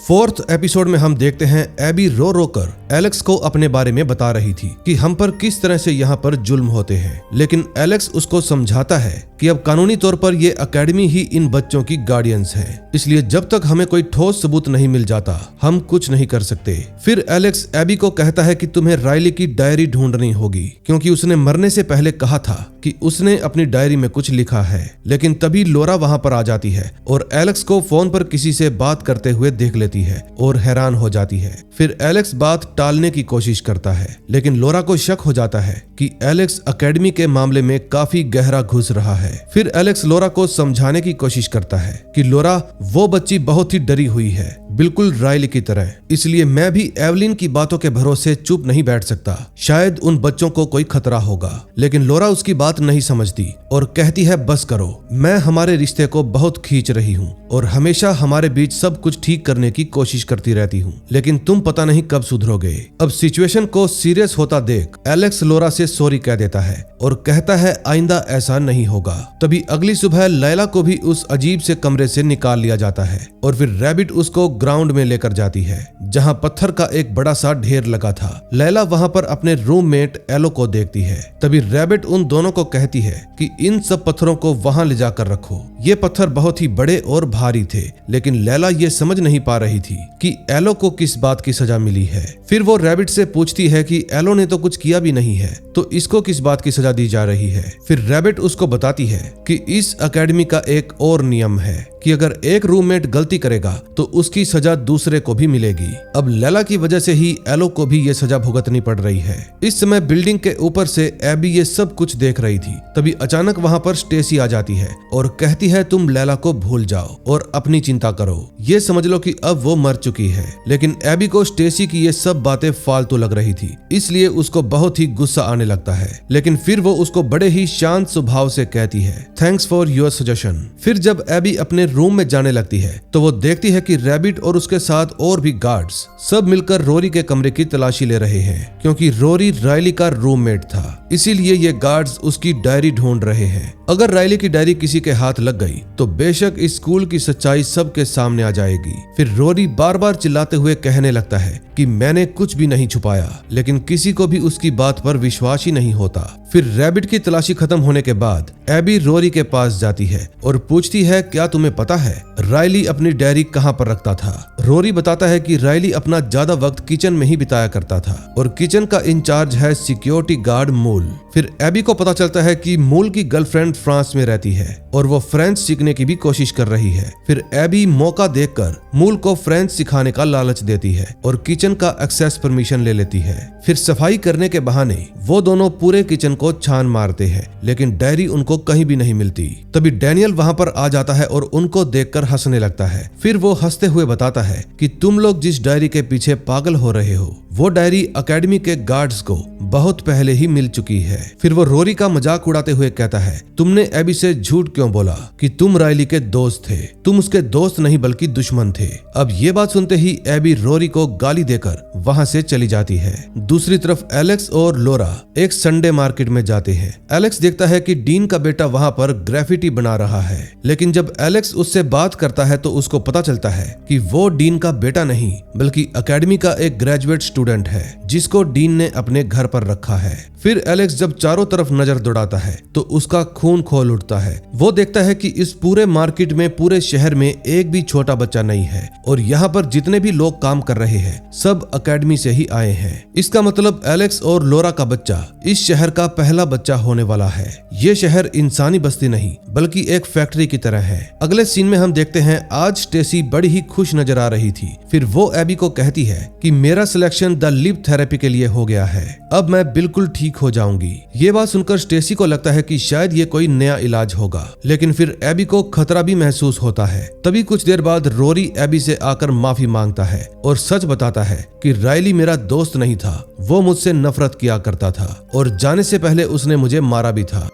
4th एपिसोड में हम देखते हैं एबी रो रो कर एलेक्स को अपने बारे में बता रही थी कि हम पर किस तरह से यहाँ पर जुल्म होते हैं, लेकिन एलेक्स उसको समझाता है कि अब कानूनी तौर पर ये एकेडमी ही इन बच्चों की गार्डियंस है, इसलिए जब तक हमें कोई ठोस सबूत नहीं मिल जाता हम कुछ नहीं कर सकते। फिर एलेक्स एबी को कहता है कि तुम्हें राइली की डायरी ढूंढनी होगी क्योंकि उसने मरने से पहले कहा था कि उसने अपनी डायरी में कुछ लिखा है। लेकिन तभी लोरा वहां पर आ जाती है और एलेक्स को फोन पर किसी से बात करते हुए देख लेती है और हैरान हो जाती है। फिर एलेक्स बात टालने की कोशिश करता है, लेकिन लोरा को शक हो जाता है कि एलेक्स एकेडमी के मामले में काफी गहरा घुस रहा है है। फिर एलेक्स लोरा को समझाने की कोशिश करता है कि लोरा, वो बच्ची बहुत ही डरी हुई है, बिल्कुल रायली की तरह, इसलिए मैं भी एवलिन की बातों के भरोसे चुप नहीं बैठ सकता। शायद उन बच्चों को कोई खतरा होगा। लेकिन लोरा उसकी बात नहीं समझती और कहती है, बस करो, मैं हमारे रिश्ते को बहुत खींच रही हूँ और हमेशा हमारे बीच सब कुछ ठीक करने की कोशिश करती रहती हूँ, लेकिन तुम पता नहीं कब सुधरोगे। अब सिचुएशन को सीरियस होता देख एलेक्स लोरा से सॉरी कह देता है और कहता है आइंदा ऐसा नहीं होगा। तभी अगली सुबह लैला को भी उस अजीब से कमरे से निकाल लिया जाता है और फिर रैबिट उसको ग्राउंड में लेकर जाती है जहां पत्थर का एक बड़ा सा ढेर लगा था। लैला वहां पर अपने रूममेट एलो को देखती है। तभी रैबिट उन दोनों को कहती है कि इन सब पत्थरों को वहां ले जाकर रखो। ये पत्थर बहुत ही बड़े और भारी थे, लेकिन लैला ये समझ नहीं पा रही थी कि एलो को किस बात की सजा मिली है। फिर वो रैबिट से पूछती है कि एलो ने तो कुछ किया भी नहीं है, तो इसको किस बात की सजा दी जा रही है। फिर रैबिट उसको बताती है कि इस एकेडमी का एक और नियम है कि अगर एक रूममेट गलती करेगा तो उसकी सजा दूसरे को भी मिलेगी। अब लैला की वजह से ही एलो को भी ये सजा भुगतनी पड़ रही है। इस समय बिल्डिंग के ऊपर से एबी ये सब कुछ देख रही थी। तभी अचानक वहां पर स्टेसी आ जाती है और कहती है, तुम लैला को भूल जाओ और अपनी चिंता करो। ये समझ लो कि अब वो मर चुकी है। लेकिन एबी को स्टेसी की ये सब बातें फालतू लग रही थी, इसलिए उसको बहुत ही गुस्सा आने लगता है। लेकिन फिर वो उसको बड़े ही शांत स्वभाव से कहती है, थैंक्स फॉर योर सजेशन। फिर जब एबी अपने रूम में जाने लगती है तो वो देखती है कि रैबिट और उसके साथ और भी गार्ड्स सब मिलकर रोरी के कमरे की तलाशी ले रहे हैं, क्योंकि रोरी रायली का रूममेट था, इसीलिए ये गार्ड्स उसकी डायरी ढूंढ रहे हैं। अगर रायली की डायरी किसी के हाथ लग गई तो बेशक इस स्कूल की सच्चाई सबके सामने आ जाएगी। फिर रोरी बार बार चिल्लाते हुए कहने लगता है कि मैंने कुछ भी नहीं छुपाया, लेकिन किसी को भी उसकी बात पर विश्वास ही नहीं होता। फिर रैबिट की तलाशी खत्म होने के बाद एबी रोरी के पास जाती है और पूछती है, क्या तुम्हें पता है रायली अपनी डायरी कहाँ पर रखता था? रोरी बताता है कि रायली अपना ज्यादा वक्त किचन में ही बिताया करता था और किचन का इंचार्ज है सिक्योरिटी गार्ड मूल। फिर एबी को पता चलता है कि मूल की गर्लफ्रेंड फ्रांस में रहती है और वो फ्रेंच सीखने की भी कोशिश कर रही है। फिर एबी मौका देखकर मूल को फ्रेंच सिखाने का लालच देती है और किचन का एक्सेस परमिशन ले लेती है। फिर सफाई करने के बहाने वो दोनों पूरे किचन को छान मारते हैं, लेकिन डायरी उनको कहीं भी नहीं मिलती। तभी डैनियल वहां पर आ जाता है और उनको देखकर हंसने लगता है। फिर वो हंसते हुए बताता है कि तुम लोग जिस डायरी के पीछे पागल हो रहे हो, वो डायरी एकेडमी के गार्ड्स को बहुत पहले ही मिल चुकी है। फिर वो रोरी का मजाक उड़ाते हुए कहता है, तुमने एबी से झूठ क्यों बोला कि तुम रायली के दोस्त थे? तुम उसके दोस्त नहीं बल्कि दुश्मन थे। अब ये बात सुनते ही एबी रोरी को गाली देकर वहां से चली जाती है। दूसरी तरफ एलेक्स और लोरा एक संडे मार्केट में जाते हैं। एलेक्स देखता है कि डीन का बेटा वहां पर ग्राफिटी बना रहा है, लेकिन जब एलेक्स उससे बात करता है तो उसको पता चलता है कि वो डीन का बेटा नहीं बल्कि एकेडमी का एक ग्रेजुएट स्टूडेंट है जिसको डीन ने अपने घर पर रखा है। फिर एलेक्स जब चारों तरफ नजर दौड़ाता है तो उसका खून खोल उठता है। वो देखता है कि इस पूरे मार्केट में, पूरे शहर में एक भी छोटा बच्चा नहीं है और यहाँ पर जितने भी लोग काम कर रहे हैं सब एकेडमी से ही आए हैं। इसका मतलब एलेक्स और लोरा का बच्चा इस शहर का पहला बच्चा होने वाला है। ये शहर इंसानी बस्ती नहीं बल्कि एक फैक्ट्री की तरह है। अगले सीन में हम देखते हैं आज स्टेसी बड़ी ही खुश नजर आ रही थी। फिर वो एबी को कहती है कि मेरा सिलेक्शन द लिप थेरेपी के लिए हो गया है, अब मैं बिल्कुल ठीक हो जाऊंगी। ये बात सुनकर स्टेसी को लगता है कि शायद ये कोई नया इलाज होगा, लेकिन फिर एबी को खतरा भी महसूस होता है। तभी कुछ देर बाद रोरी एबी से आकर माफी मांगता है और सच बताता है कि रायली मेरा दोस्त नहीं था, वो मुझसे नफरत किया करता था और जाने से पहले उसने मुझे मारा भी था।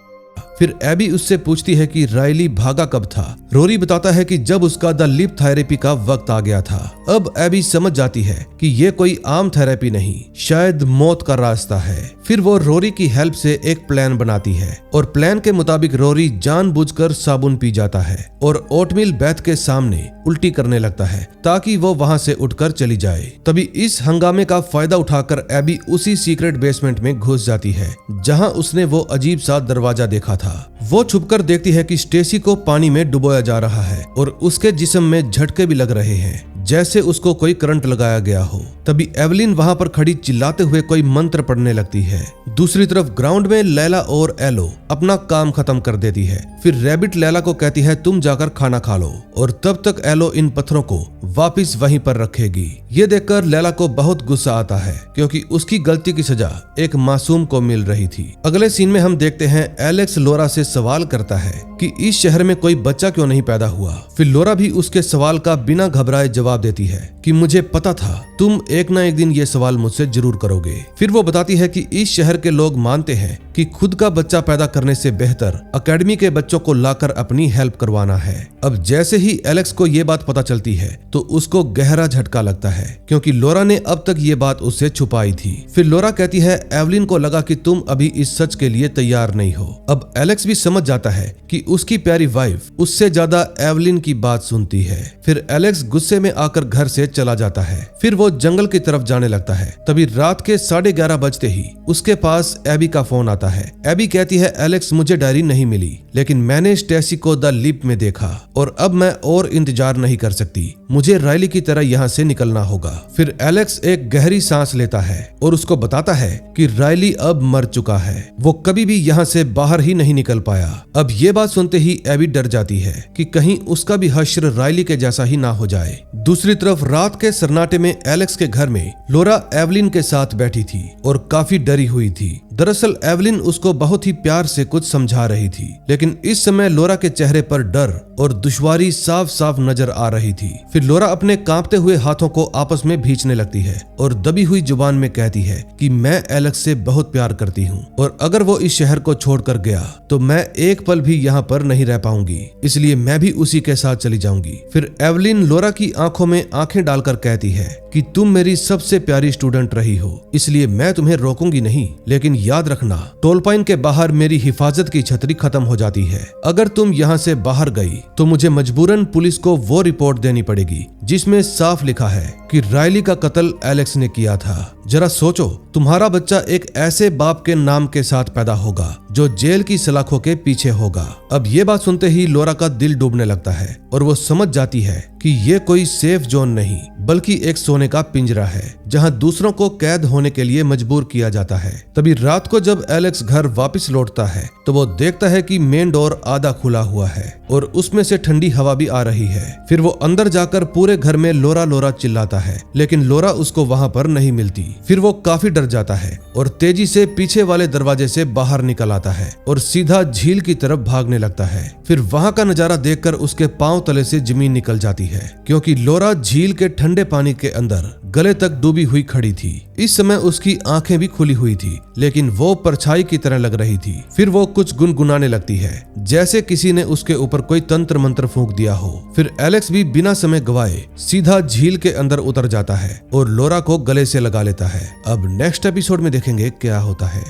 फिर एबी उससे पूछती है कि रायली भागा कब था। रोरी बताता है कि जब उसका द लिप थेरेपी का वक्त आ गया था। अब एबी समझ जाती है कि ये कोई आम थेरेपी नहीं, शायद मौत का रास्ता है। फिर वो रोरी की हेल्प से एक प्लान बनाती है और प्लान के मुताबिक रोरी जानबूझकर साबुन पी जाता है और ओटमील बेथ के सामने उल्टी करने लगता है ताकि वो वहां से उठकर चली जाए। तभी इस हंगामे का फायदा उठाकर एबी उसी सीक्रेट बेसमेंट में घुस जाती है जहां उसने वो अजीब सा दरवाजा देखा था। वो छुपकर देखती है कि स्टेसी को पानी में डुबोया जा रहा है और उसके जिस्म में झटके भी लग रहे हैं। जैसे उसको कोई करंट लगाया गया हो। तभी एवलिन वहां पर खड़ी चिल्लाते हुए कोई मंत्र पढ़ने लगती है। दूसरी तरफ ग्राउंड में लैला और एलो अपना काम खत्म कर देती है। फिर रैबिट लैला को कहती है तुम जाकर खाना खा लो, और तब तक एलो इन पत्थरों को वापिस वहीं पर रखेगी। ये देखकर लैला को बहुत गुस्सा आता है क्योंकि उसकी गलती की सजा एक मासूम को मिल रही थी। अगले सीन में हम देखते हैं एलेक्स लोरा से सवाल करता है कि इस शहर में कोई बच्चा क्यों नहीं पैदा हुआ। फिर लोरा भी उसके सवाल का बिना घबराए जवाब देती है कि मुझे पता था तुम एक ना एक दिन ये सवाल मुझसे जरूर करोगे। फिर वो बताती है कि इस शहर के लोग मानते हैं कि खुद का बच्चा पैदा करने से बेहतर अकेडमी के बच्चों को लाकर अपनी हेल्प करवाना है। अब जैसे ही एलेक्स को ये बात पता चलती है तो उसको गहरा झटका लगता है क्योंकि लोरा ने अब तक ये बात उससे छुपाई थी। फिर लोरा कहती है एवलिन को लगा कि तुम अभी इस सच के लिए तैयार नहीं हो। अब एलेक्स भी समझ जाता है कि उसकी प्यारी वाइफ उससे ज्यादा एवलिन की बात सुनती है। फिर एलेक्स गुस्से में आकर घर से चला जाता है। फिर वो जंगल की तरफ जाने लगता है। तभी रात के 11:30 बजते ही उसके पास एबी का फोन आता है। एबी कहती है एलेक्स मुझे डायरी नहीं मिली, लेकिन मैंने स्टेसी को द लिप में देखा और अब मैं और इंतजार नहीं कर सकती। मुझे रायली की तरह यहाँ से निकलना होगा। फिर एलेक्स एक गहरी सांस लेता है और उसको बताता है कि रायली अब मर चुका है, वो कभी भी यहाँ से बाहर ही नहीं निकल पाया। अब ये बात सुनते ही एबी डर जाती है कि कहीं उसका भी हश्र रायली के जैसा ही ना हो जाए। दूसरी तरफ रात के सन्नाटे में एलेक्स के घर में लोरा एवलिन के साथ बैठी थी और काफी डरी हुई थी। दरअसल एवलिन उसको बहुत ही प्यार से कुछ समझा रही थी, लेकिन इस समय लोरा के चेहरे पर डर और दुश्वारी साफ साफ नजर आ रही थी। फिर लोरा अपने कांपते हुए हाथों को आपस में भींचने लगती है और दबी हुई जुबान में कहती है कि मैं एलेक्स से बहुत प्यार करती हूँ और अगर वो इस शहर को छोड़कर गया तो मैं एक पल भी यहाँ पर नहीं रह पाऊंगी, इसलिए मैं भी उसी के साथ चली जाऊंगी। फिर एवलिन लोरा की आंखों में आंखें डालकर कहती है कि तुम मेरी सबसे प्यारी स्टूडेंट रही हो, इसलिए मैं तुम्हें रोकूंगी नहीं, लेकिन याद रखना टोलपाइन के बाहर मेरी हिफाजत की छतरी खत्म हो जाती है। अगर तुम यहाँ से बाहर गई तो मुझे मजबूरन पुलिस को वो रिपोर्ट देनी पड़ेगी जिसमें साफ लिखा है कि रायली का कत्ल एलेक्स ने किया था। जरा सोचो, तुम्हारा बच्चा एक ऐसे बाप के नाम के साथ पैदा होगा जो जेल की सलाखों के पीछे होगा। अब ये बात सुनते ही लोरा का दिल डूबने लगता है और वो समझ जाती है कि ये कोई सेफ जोन नहीं बल्कि एक सोने का पिंजरा है जहां दूसरों को कैद होने के लिए मजबूर किया जाता है। तभी रात को जब एलेक्स घर वापस लौटता है तो वो देखता है कि मेन डोर आधा खुला हुआ है और उसमें से ठंडी हवा भी आ रही है। फिर वो अंदर जाकर पूरे घर में लोरा लोरा चिल्लाता है, लेकिन लोरा उसको वहां पर नहीं मिलती। फिर वो काफी डर जाता है और तेजी से पीछे वाले दरवाजे से बाहर निकल आता है और सीधा झील की तरफ भागने लगता है। फिर वहां का नजारा देखकर उसके पांव तले से जमीन निकल जाती है क्योंकि लोरा झील के ठंडे पानी के अंदर गले तक डूबी हुई खड़ी थी। इस समय उसकी आंखें भी खुली हुई थी, लेकिन वो परछाई की तरह लग रही थी। फिर वो कुछ गुनगुनाने लगती है जैसे किसी ने उसके ऊपर कोई तंत्र मंत्र फूंक दिया हो। फिर एलेक्स भी बिना समय गवाए सीधा झील के अंदर उतर जाता है और लोरा को गले से लगा लेता है। अब नेक्स्ट एपिसोड में देखेंगे क्या होता है।